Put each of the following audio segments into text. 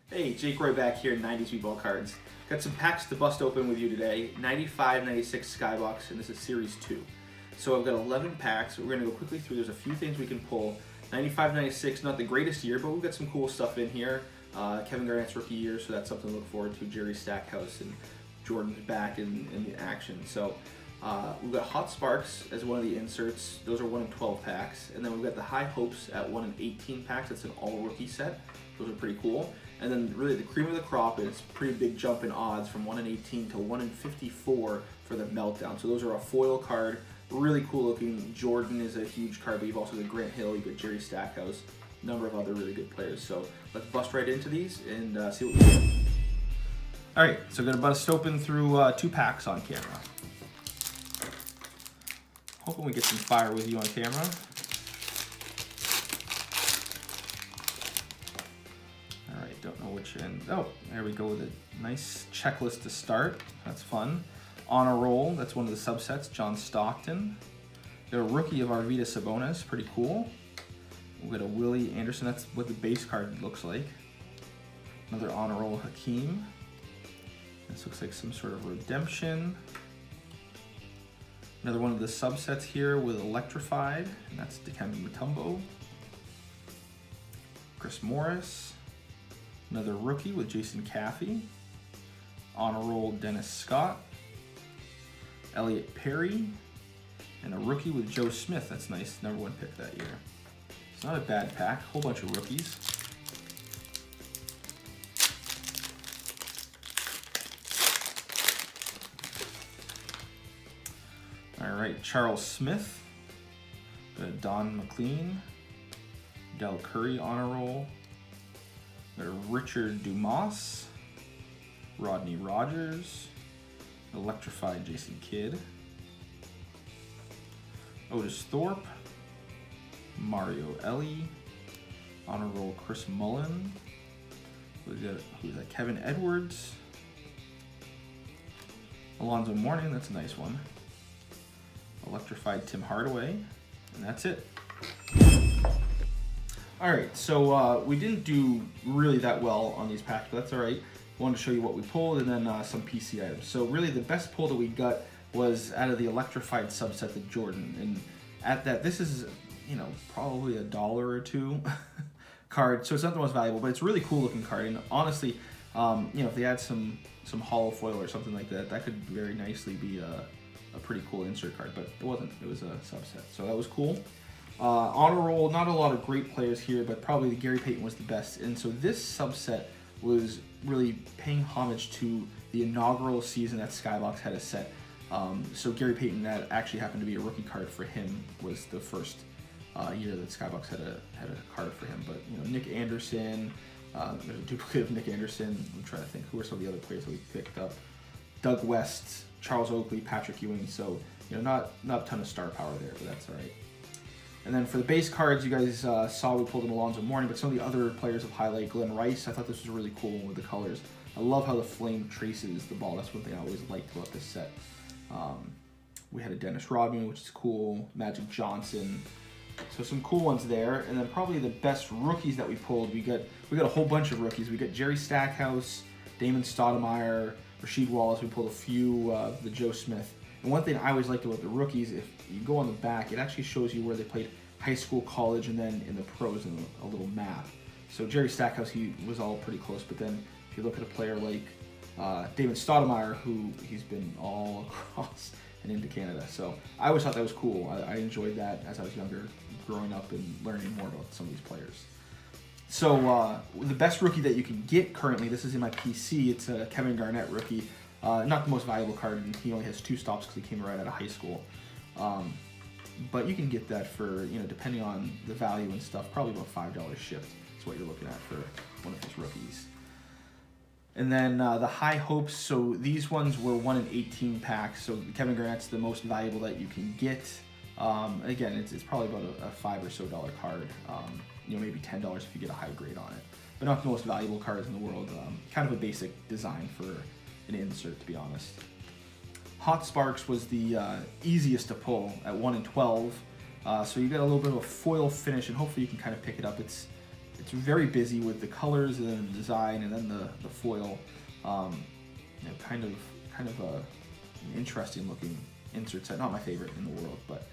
Hey, Jake Roy back here, 90s Bball cards. Got some packs to bust open with you today. 95, 96 Skybox, and this is Series 2. So I've got 11 packs. We're going to go quickly through. There's a few things we can pull. 95, 96, not the greatest year, but we've got some cool stuff in here. Kevin Garnett's rookie year, so that's something to look forward to. Jerry Stackhouse and Jordan's back in the action. So we've got Hot Sparks as one of the inserts. Those are 1 in 12 packs. And then we've got the High Hopes at 1 in 18 packs. That's an all-rookie set. Those are pretty cool. And then really the cream of the crop is a pretty big jump in odds from 1 in 18 to 1 in 54 for the Meltdown. So those are a foil card. Really cool looking. Jordan is a huge card, but you've also got Grant Hill, you've got Jerry Stackhouse, a number of other really good players. So let's bust right into these and see what we get. Alright, so I'm going to bust open through 2 packs on camera. Hoping we get some fire with you on camera. Alright, don't know which end. Oh, there we go with a nice checklist to start. That's fun. On a Roll, that's one of the subsets, John Stockton. Got a rookie of Arvydas Sabonis, pretty cool. We've got a Willie Anderson, that's what the base card looks like. Another On a Roll Hakeem. This looks like some sort of redemption. Another one of the subsets here with Electrified, and that's Dikembe Mutombo. Chris Morris. Another rookie with Jason Caffey. On a Roll Dennis Scott. Elliot Perry. And a rookie with Joe Smith. That's nice, #1 pick that year. It's not a bad pack, whole bunch of rookies. Alright, Charles Smith, Don McLean, Del Curry On a Roll, Richard Dumas, Rodney Rogers, Electrified Jason Kidd, Otis Thorpe, Mario Ellie, On a Roll Chris Mullen, who's that? Kevin Edwards, Alonzo Mourning, that's a nice one. Electrified Tim Hardaway, and that's it. Alright, so we didn't do really that well on these packs, but that's alright. I wanted to show you what we pulled and then some PC items. So really the best pull that we got was out of the Electrified subset of Jordan, and at that, this is, you know, probably $1 or $2 card, so it's not the most valuable, but it's a really cool looking card, and honestly, you know, if they had some hollow foil or something like that, that could very nicely be a pretty cool insert card, but it wasn't. It was a subset, so that was cool. On a Roll, not a lot of great players here, but probably Gary Payton was the best, and so this subset was really paying homage to the inaugural season that Skybox had a set. So Gary Payton, that actually happened to be a rookie card for him, was the first year that Skybox had a card for him. But you know, Nick Anderson, there's a duplicate of Nick Anderson. I'm trying to think who are some of the other players that we picked up. Doug West, Charles Oakley, Patrick Ewing. So you know, not a ton of star power there, but that's all right. And then for the base cards, you guys saw we pulled in Alonzo Mourning, but some of the other players of highlight, Glenn Rice, I thought this was a really cool one with the colors. I love how the flame traces the ball. That's one thing I always liked about this set. We had a Dennis Rodman, which is cool, Magic Johnson. So some cool ones there. And then probably the best rookies that we pulled, we got a whole bunch of rookies. We got Jerry Stackhouse, Damon Stoudemire, Rasheed Wallace. We pulled a few of the Joe Smith. And one thing I always liked about the rookies, if you go on the back, it actually shows you where they played high school, college, and then in the pros in a little map. So Jerry Stackhouse, he was all pretty close, but then if you look at a player like Damon Stoudemire, who he's been all across and into Canada. So I always thought that was cool. I enjoyed that as I was younger, growing up and learning more about some of these players. So the best rookie that you can get currently, this is in my PC, it's a Kevin Garnett rookie. Not the most valuable card, and he only has 2 stops because he came right out of high school. But you can get that for, you know, depending on the value and stuff, probably about $5 shipped is what you're looking at for one of his rookies. And then the High Hopes, so these ones were 1 in 18 packs, so Kevin Garnett's the most valuable that you can get. Again, it's probably about a $5 or so card, you know, maybe $10 if you get a high grade on it. But not the most valuable cards in the world, kind of a basic design for an insert, to be honest. Hot Sparks was the easiest to pull at 1 in 12. So you got a little bit of a foil finish, and hopefully you can kind of pick it up. It's it's very busy with the colors and then the design and then the foil. You know, kind of an interesting looking insert set. Not my favorite in the world, but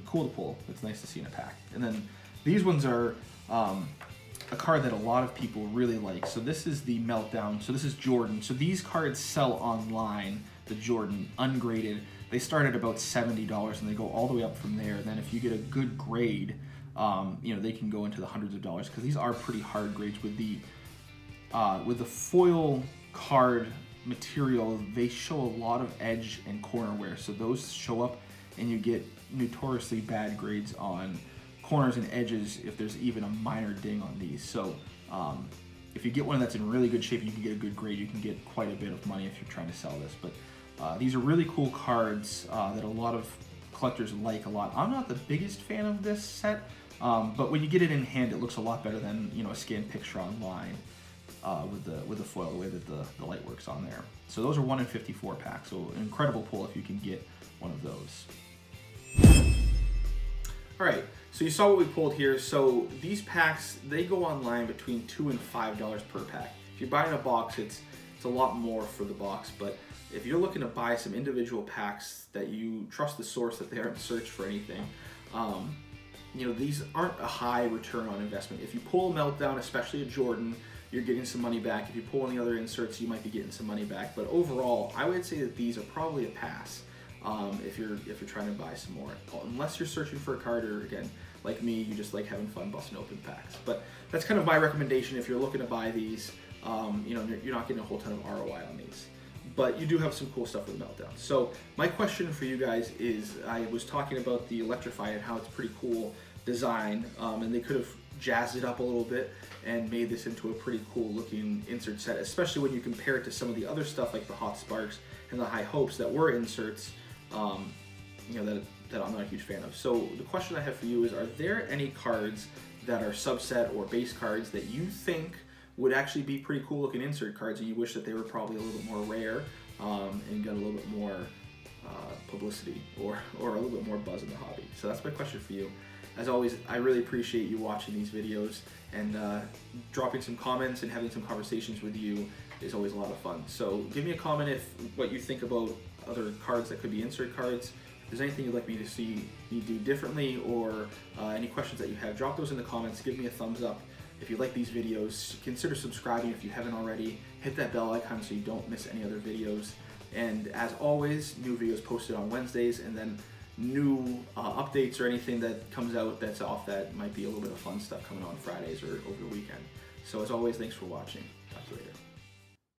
cool to pull. It's nice to see in a pack. And then these ones are a card that a lot of people really like. So this is the Meltdown. So this is Jordan. So these cards sell online, the Jordan, ungraded. They start at about $70 and they go all the way up from there. And then if you get a good grade, you know, they can go into the hundreds of dollars, because these are pretty hard grades. With the foil card material, they show a lot of edge and corner wear. So those show up and you get notoriously bad grades on corners and edges if there's even a minor ding on these. So if you get one that's in really good shape, you can get a good grade. You can get quite a bit of money if you're trying to sell this. But these are really cool cards that a lot of collectors like a lot. I'm not the biggest fan of this set, but when you get it in hand, it looks a lot better than, you know, a scanned picture online with the foil, the way that the light works on there. So those are 1 in 54 packs. So an incredible pull if you can get one of those. All right, so you saw what we pulled here. So these packs, they go online between $2 and $5 per pack. If you're buying a box, it's a lot more for the box, but if you're looking to buy some individual packs that you trust the source, that they aren't searched for anything, you know, these aren't a high return on investment. If you pull a Meltdown, especially a Jordan, you're getting some money back. If you pull any other inserts, you might be getting some money back. But overall, I would say that these are probably a pass if you're trying to buy some more. Unless you're searching for a card, or again, like me, you just like having fun busting open packs. But that's kind of my recommendation if you're looking to buy these. You know, you're not getting a whole ton of ROI on these, but you do have some cool stuff with Meltdown. So my question for you guys is, I was talking about the Electrify and how it's a pretty cool design, and they could have jazzed it up a little bit and made this into a pretty cool looking insert set, especially when you compare it to some of the other stuff like the Hot Sparks and the High Hopes that were inserts, you know, that I'm not a huge fan of. So the question I have for you is, are there any cards that are subset or base cards that you think would actually be pretty cool looking insert cards, and you wish that they were probably a little bit more rare and got a little bit more publicity or a little bit more buzz in the hobby? So that's my question for you. As always, I really appreciate you watching these videos, and dropping some comments and having some conversations with you is always a lot of fun. So give me a comment what you think about other cards that could be insert cards. If there's anything you'd like me to see me do differently, or any questions that you have, drop those in the comments. Give me a thumbs up. If you like these videos, consider subscribing if you haven't already. Hit that bell icon so you don't miss any other videos. And as always, new videos posted on Wednesdays, and then new updates or anything that comes out that's off that might be a little bit of fun stuff coming on Fridays or over the weekend. So as always, thanks for watching.